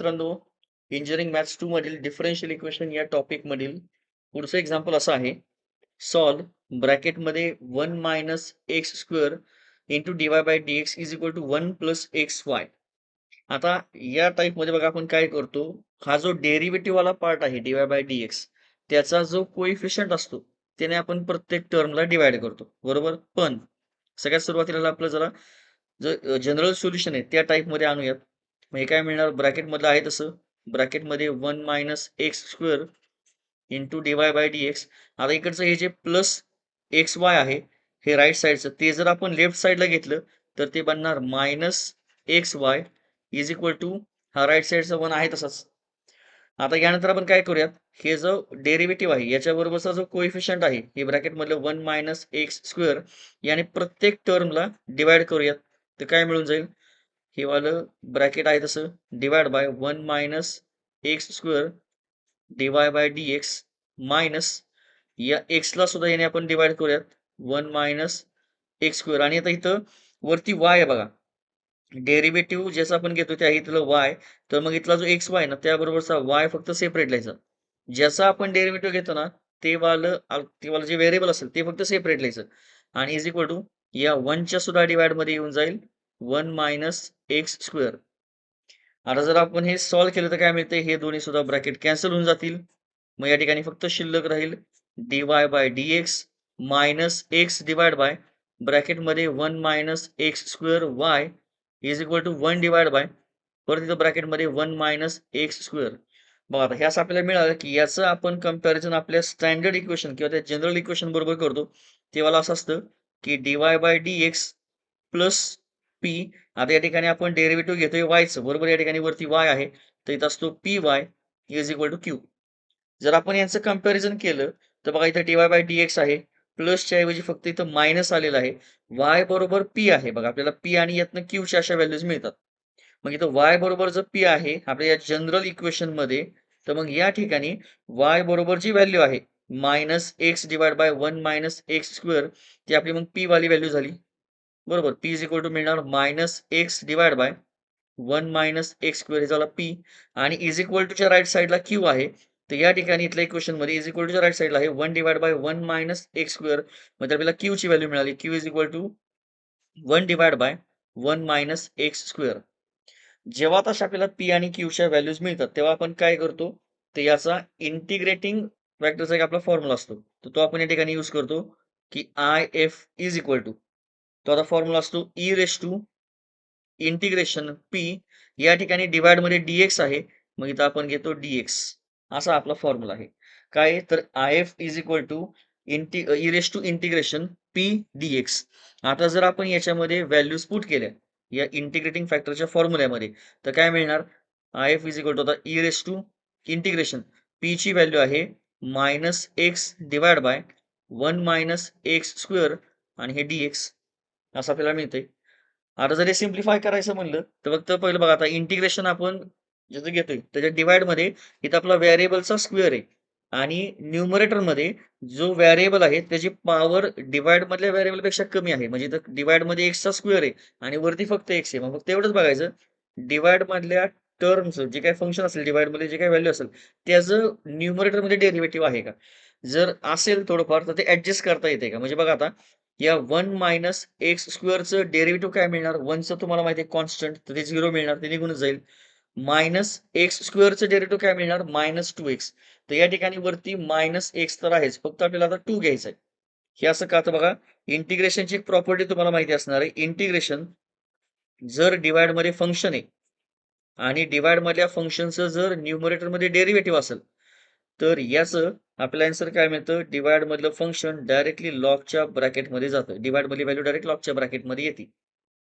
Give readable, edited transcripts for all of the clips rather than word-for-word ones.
मित्रांनो, engineering maths 2 मधील differential equation या टॉपिक मधील पुढचं एक्झाम्पल असं आहे. सॉल्व्ह ब्रॅकेटमध्ये 1 minus x square into d Y by D x is equal to 1 plus x y. आता या टाईपमध्ये बघा आपण काय करतो, हा जो डेरिव्हेटिव्ह वाला पार्ट आहे D Y by D x, त्याचा जो कोइफिशियंट असतो त्याने आपण प्रत्येक टर्मला डिवाइड करतो, बरोबर. पण सगळ्यात सुरुवातीला आपलं जरा जो जनरल सोल्युशन आहे त्या टाईपमध्ये आणूयात. मग हे काय मिळणार, ब्रॅकेटमधलं आहे तसं ब्रॅकेटमध्ये 1 minus x square into d Y by D x. आता इकडचं हे जे प्लस एक्स वाय आहे, हे राईट साईडचं, ते जर आपण लेफ्ट साईडला घेतलं तर ते बनणार minus X Y is equal to, हा राईट साईडचा वन आहे तसाच. आता यानंतर आपण काय करूयात, हे जो डेरिव्हेटिव्ह आहे याच्याबरोबरचा जो कोइफिशियंट आहे, हे ब्रॅकेटमधलं 1 मायनस एक्स स्क्वेअर, याने प्रत्येक टर्मला डिवाइड करूयात. तर काय मिळून जाईल, हे वालं ब्रॅकेट आहे तसं divide by 1 minus x square D Y by D x minus, या एक्सला सुद्धा याने आपण डिवाइड करूयात 1 मायनस एक्स स्क्वेअर. आणि आता इथं वरती वाय आहे बघा, डेरिव्हेटिव्ह ज्याचा आपण घेतो त्या इथलं वाय, तर मग इथला जो एक्स वाय ना त्याबरोबरचा वाय फक्त सेपरेट लिहायचा. ज्याचा आपण डेरिव्हेटिव्ह घेतो ना ते वालं जे व्हेरिएबल असेल ते फक्त सेपरेट लिहायचं. आणि इज इक्वल टू या 1च्या सुद्धा डिवाइड मध्ये येऊन जाईल 1 मायनस एक्स स्क्वेअर. आता जर आपण हे सॉल्व्ह केलं तर काय मिळते, हे दोन्ही सुद्धा ब्रॅकेट कॅन्सल होऊन जातील. मग या ठिकाणी फक्त शिल्लक राहील d Y by D x minus x divide by ब्रॅकेटमध्ये 1 minus x square y is equal to 1 divide by, परत इथं ब्रॅकेटमध्ये 1 मायनस एक्स स्क्वेअर. बघा आता हे असं आपल्याला मिळालं की याचं आपण कंपॅरिझन आपल्या स्टँडर्ड इक्वेशन किंवा त्या जनरल इक्वेशन बरोबर करतो. तेव्हा असं असतं की D Y by D x plus P. आता या ठिकाणी आपण डेरिव्हेटिव्ह घेतोय वायचं, बरोबर. या ठिकाणी वरती वाय आहे, तर इथं असतो P Y is equal to Q. जर आपण यांचं कंपॅरिझन केलं तर बघा इथं D Y by D X आहे, प्लसच्या ऐवजी फक्त इथं मायनस आलेलं आहे. वाय बरोबर पी आहे बघा, आपल्याला पी आणि यातनं क्यूच्या अशा व्हॅल्यूज मिळतात. मग इथं वाय बरोबर जर पी आहे आपल्या या जनरल इक्वेशन मध्ये, तर मग या ठिकाणी वाय बरोबरची व्हॅल्यू आहे minus x divide by 1 minus x square, ती आपली मग पी वाली व्हॅल्यू झाली, बरोबर. पी इज इक्वल टू मिळणार minus x divide by 1 minus x square, हे झाला पी. आणि इज इक्वल टूच्या राईट साईडला क्यू आहे, तर या ठिकाणी इथल्या इक्वेशन मध्ये इज इक्वल टूच्या राईट साईडला आहे 1 divide by 1 minus x square, म्हणजे आपल्याला क्यू ची व्हॅल्यू मिळाली, Q is equal to 1 divide by 1 minus x square. जेव्हा तशा आपल्याला पी आणि क्यूच्या व्हॅल्यूज मिळतात तेव्हा आपण काय करतो, तर याचा इंटिग्रेटिंग फॅक्टरचा एक आपला फॉर्म्युला असतो, तर तो आपण या ठिकाणी यूज करतो की I F is equal to, तो आता फॉर्म्युला असतो e raise to integration P, या ठिकाणी डिवाइड मध्ये डीएक्स आहे, मग इथं आपण घेतो डीएक्स. असा आपला फॉर्म्युला आहे. काय तर I F is equal to e raise to integration P dx. आता जर आपण याच्यामध्ये व्हॅल्यूज पुट केल्या या इंटिग्रेटिंग फॅक्टरच्या फॉर्म्युल्यामध्ये, तर काय मिळणार, I F is equal to आता e raise to integration p ची व्हॅल्यू आहे minus x divide by 1 minus x square आणि हे डीएक्स, असं आपल्याला मिळतंय. आता जर हे सिम्प्लिफाय करायचं म्हणलं तर फक्त पहिलं बघा, आता इंटिग्रेशन आपण ज्याचं घेतोय त्याच्या डिवाइड मध्ये इथं आपला व्हेरिएबलचा स्क्वेअर आहे, आणि न्यूमरेटर मध्ये जो व्हेरिएबल आहे त्याची पॉवर डिवाइड मधल्या व्हेरिएबल पेक्षा कमी आहे, म्हणजे इथं डिवाइड मध्ये एक्सचा स्क्वेअर आहे आणि वरती फक्त एक्स आहे. मग फक्त एवढंच बघायचं, डिवाइड मधल्या टर्म्स जे काही फंक्शन असेल, डिवाइड मध्ये जे काही व्हॅल्यू असेल त्याचं न्यूमरेटर मध्ये डेरिव्हेटिव्ह आहे का. जर असेल थोडंफार तर ते ऍडजस्ट करता येते का, म्हणजे बघा आता या 1 मायनस एक्स स्क्वेअरचं डेरिव्हेटिव्ह काय मिळणार, 1चं तुम्हाला माहिती आहे कॉन्स्टंट, तर ते 0 मिळणार, ते निघूनच जाईल. मायनस एक्स स्क्वेअरचं डेरिव्हेटिव्ह काय मिळणार, मायनस 2x. तर या ठिकाणी वरती मायनस एक्स तर आहेच, फक्त आपल्याला आता 2 घ्यायचं आहे. हे असं का, तर बघा इंटिग्रेशनची एक प्रॉपर्टी तुम्हाला माहिती असणार आहे, इंटिग्रेशन जर डिवाइड मध्ये फंक्शन आहे आणि डिवाइड मधल्या फंक्शनचं जर न्यूमरेटर मध्ये डेरिव्हेटिव्ह असेल, तर याचं आपल्याला आन्सर काय मिळतं, डिवाइड मधलं फंक्शन डायरेक्टली लॉगच्या ब्रॅकेटमध्ये जातं, डिवाइड मधली व्हॅल्यू डायरेक्ट लॉगच्या ब्रॅकेटमध्ये येते.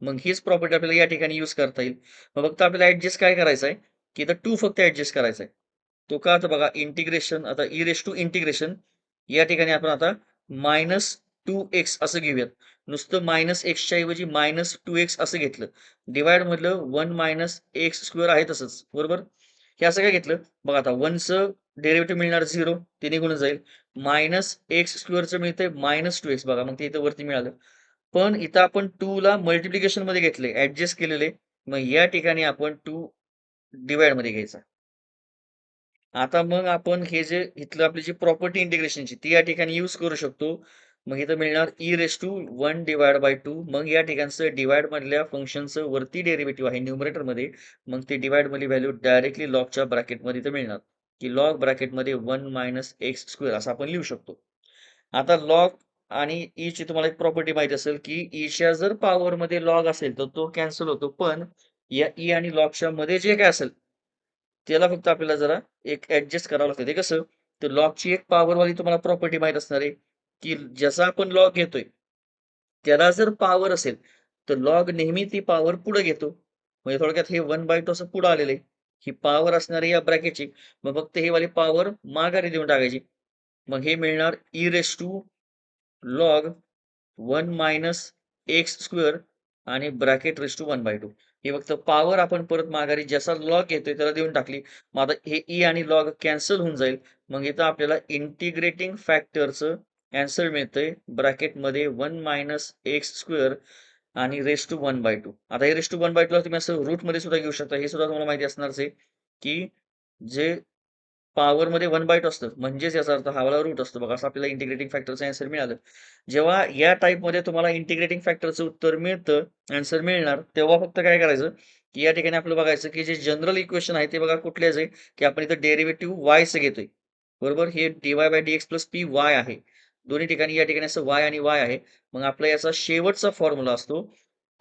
मग हीच प्रॉपर्टी आपल्याला या ठिकाणी यूज करता येईल. मग फक्त आपल्याला ऍडजस्ट काय करायचं आहे, की इथं 2 फक्त ऍडजस्ट करायचा आहे. तो का, तर बघा इंटिग्रेशन आता ई रेस टू इंटिग्रेशन, या ठिकाणी आपण आता मायनस 2x असं घेऊयात. नुसतं मायनस एक्सच्या ऐवजी मायनस 2x असं घेतलं. डिवाइड मधलं 1 मायनस एक्स स्क्वेअर आहे तसंच, बरोबर. हे असं काय घेतलं, बघा आता 1चं डेरिव्हेटिव्ह मिळणार 0, ते निघून जाईल. मायनस एक्स स्क्वेअरचं मिळतंय मायनस 2x, बघा मग ते इथं वरती मिळालं. पण इथं आपण 2 ला मल्टिप्लिकेशन मध्ये घेतले, ऍडजस्ट केलेले. मग या ठिकाणी आपण 2 डिवाइड मध्ये घ्यायचा. आता मग आपण हे जे इथलं आपली जी प्रॉपर्टी इंटिग्रेशनची ती या ठिकाणी यूज करू शकतो. मग इथं मिळणार e raise to 1 divide by 2. मग या ठिकाणचं डिवाइड मधल्या फंक्शनचं वरती डेरिव्हेटिव्ह आहे न्यूमरेटर मध्ये. मग ते डिवाइड मधली व्हॅल्यू डायरेक्टली लॉगच्या ब्रॅकेटमध्ये इथं मिळणार, की लॉग ब्रॅकेटमध्ये 1 मायनस एक्स स्क्वेअर असं आपण लिहू शकतो. आता लॉग आणि ची तुम्हाला एक प्रॉपर्टी माहिती असेल, की ईच्या जर पॉवरमध्ये लॉग असेल तर तो कॅन्सल होतो. पण या ई आणि लॉगच्या मध्ये जे काय असेल त्याला फक्त आपल्याला जरा एक ॲडजस्ट करावं लागतं. ते कसं? तर लॉगची एक पॉवरवाली तुम्हाला प्रॉपर्टी माहीत असणार आहे, की ज्याचा आपण लॉग घेतोय, त्याला जर पॉवर असेल, तर लॉग नेहमी ती पॉवर पुढे घेतो. म्हणजे थोडक्यात हे 1/2 असं पुढे आलेलं आहे. ही पॉवर असणारी या ब्रॅकेटची. मग फक्त ही वाली पॉवर माघारी देऊन टाकायची. मग हे मिळणार e raise to log 1 minus x square आणि ब्रॅकेट रेस टू 1/2. हे फक्त पॉवर आपण परत माघारी ज्याचा लॉग घेतोय त्याला देऊन टाकली. मग आता हे ई आणि लॉग कॅन्सल होऊन जाईल. मग इथं आपल्याला इंटिग्रेटिंग फॅक्टरचं ॲन्सर मिळतंय ब्रॅकेटमध्ये 1 मायनस एक्स स्क्वेअर आणि रेस टू 1/2. आता हे रेस टू 1/2 ला तुम्ही असं रूटमध्ये सुद्धा घेऊ शकता. हे सुद्धा तुम्हाला माहिती असणारच आहे, की जे पॉवरमध्ये 1/2 असतं, म्हणजेच याचा अर्थ हा वाला रूट असतो बघा. असं आपल्याला इंटिग्रेटिंग फॅक्टरचं ॲन्सर मिळालं. जेव्हा या टाइपमध्ये तुम्हाला इंटिग्रेटिंग फॅक्टरचं उत्तर मिळतं, ॲन्सर मिळणार, तेव्हा फक्त काय करायचं, की या ठिकाणी आपलं बघायचं, की जे जनरल इक्वेशन आहे ते बघा कुठलेच आहे, की आपण इथं डेरिव्हेटिव्ह वायचं घेतोय. बरोबर? हे dy/dx प्लस पी वाय आहे. दोन्ही ठिकाणी या ठिकाणी असं वाय आणि वाय आहे. मग आपला याचा शेवटचा फॉर्म्युला असतो,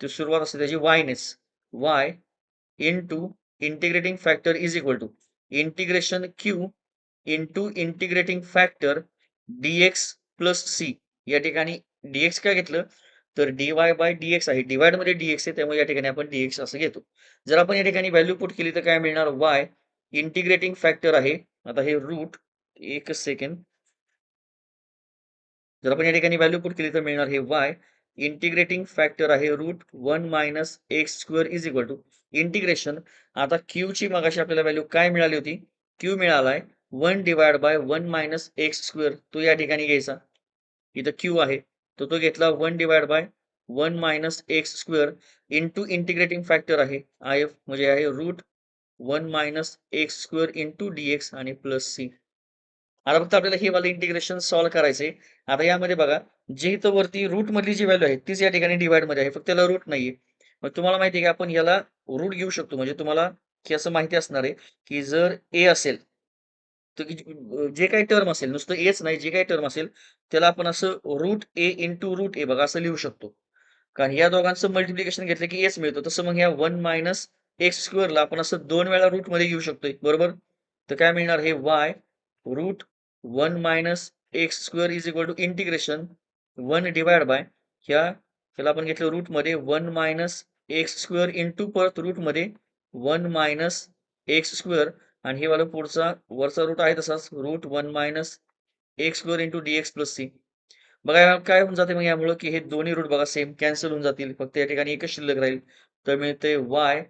तो सुरुवात असते त्याची वायनेस. Y into integrating factor is equal to integration q into integrating factor dx plus c. या ठिकाणी dx काय घेतलं तर dy/dx आहे. डिवाइड मध्ये dx आहे त्यामुळे या ठिकाणी आपण dx असं घेतो. जर आपण या ठिकाणी व्हॅल्यू पुट केली तर काय मिळणार y इंटिग्रेटिंग फॅक्टर आहे. आता हे रूट एकच सेकंड. जर आपण या ठिकाणी व्हॅल्यू पुट केली तर मिळणार हे y इंटिग्रेटिंग फॅक्टर आहे root 1 minus x square is equal to integration. आता q ची मगाशी आपल्याला व्हॅल्यू काय मिळाली होती? q मिळालाय 1 divide by 1 minus x square. तो या ठिकाणी घ्यायचा. इथं q आहे. तर तो घेतला 1 divide by 1 minus x square into integrating factor आहे if म्हणजे आहे root 1 minus x square into dx आणि प्लस सी. आता फक्त आपल्याला हे वालं इंटिग्रेशन सॉल्व्ह करायचंय. आता यामध्ये बघा, जे इथं वरती रूट मधली जी व्हॅल्यू आहे तीच या ठिकाणी डिव्हाइड मध्ये आहे. फक्त त्याला रूट नाहीये. मग तुम्हाला माहिती आहे की आपण याला रूट घेऊ शकतो. म्हणजे तुम्हाला हे असं माहिती असणार आहे, की जर a असेल, तर जे काही टर्म असेल, नुसतं aच नाही, जे काही टर्म असेल, त्याला आपण असं root a into root a बघा असं लिहू शकतो. कारण या दोघांचं मल्टिप्लिकेशन घेतलं की एच मिळतो. तसं मग या 1 मायनस एक्स स्क्वेअरला आपण असं 2 वेळा रूटमध्ये घेऊ शकतोय. बरोबर? तर काय मिळणार हे y root 1 minus x square is equal to integration 1 divide by ह्याला आपण घेतलं रूटमध्ये 1 मायनस एक्स स्क्वेअर इंटू परत रूटमध्ये 1 मायनस एक्स स्क्वेअर आणि हे वाला पुढचा वरचा रूट आहे तसाच root 1 minus x square into dx plus C. बघा काय होऊन जाते मग यामुळं, की हे दोन्ही रूट बघा सेम कॅन्सल होऊन जातील. फक्त या ठिकाणी एकच शिल्लक राहील. तर मिळते y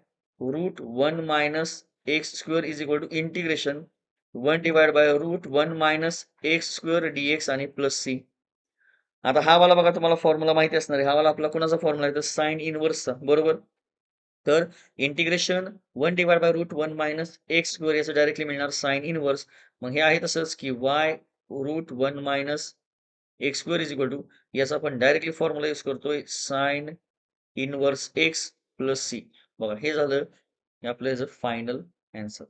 root 1 minus x square is equal to integration 1 divide by root 1 minus x square dx आणि प्लस सी. आता हा वाला बघा तुम्हाला फॉर्म्युला माहिती असणार आहे. हा वाला आपला कोणाचा फॉर्म्युला आहे तर साइन इन्व्हर्सचा. बरोबर? तर integration 1 divide by root 1 minus x square याचं डायरेक्टली मिळणार साइन इन्व्हर्स. मग हे आहे तसंच, की y root 1 minus x square is equal to याचा आपण डायरेक्टली फॉर्म्युला यूज करतोय sine inverse x plus C. बघा हे झालं आपलं याचं फायनल आन्सर.